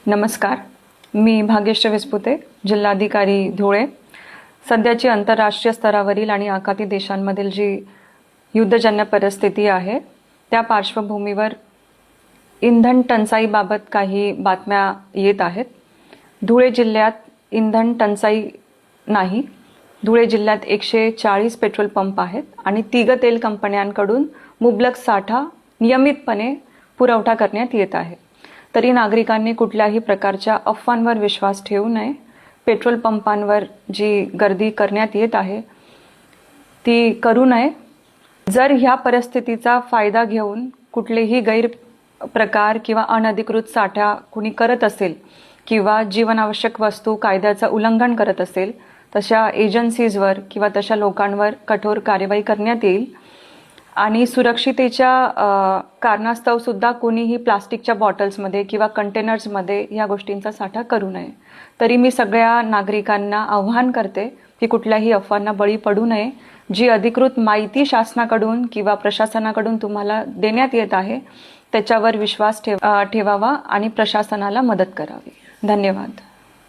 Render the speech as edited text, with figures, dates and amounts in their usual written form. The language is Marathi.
नमस्कार, मी भाग्यश्री विस्पुते, जिल्हाधिकारी धुळे. सध्याची आंतरराष्ट्रीय स्तरावरील आणि आखाती देशांमधील जी युद्धजन्य परिस्थिती आहे त्या पार्श्वभूमीवर इंधन टंचाईबाबत काही बातम्या येत आहेत. धुळे जिल्ह्यात इंधन टंचाई नाही. धुळे जिल्ह्यात 140 पेट्रोल पंप आहेत आणि तिघ तेल कंपन्यांकडून मुबलक साठा नियमितपणे पुरवठा करण्यात येत आहे. तरी नागरिकांनी कुठल्याही प्रकारच्या अफवांवर विश्वास ठेवू नये. पेट्रोल पंपांवर जी गर्दी करण्यात येत आहे ती करू नये. जर ह्या परिस्थितीचा फायदा घेऊन कुठलेही गैरप्रकार किंवा अनधिकृत साठा कुणी करत असेल किंवा जीवनावश्यक वस्तू कायद्याचं उल्लंघन करत असेल तशा एजन्सीजवर किंवा तशा लोकांवर कठोर कार्यवाही करण्यात येईल. आणि सुरक्षितेच्या कारणास्तव सुद्धा कोणीही प्लास्टिकच्या बॉटल्समध्ये किंवा कंटेनर्समध्ये या गोष्टींचा साठा करू नये. तरी मी सगळ्या नागरिकांना आव्हान करते की कुठल्याही अफवांना बळी पडू नये. जी अधिकृत माहिती शासनाकडून किंवा प्रशासनाकडून तुम्हाला देण्यात येत आहे त्याच्यावर विश्वास ठेवावा आणि प्रशासनाला मदत करावी. धन्यवाद.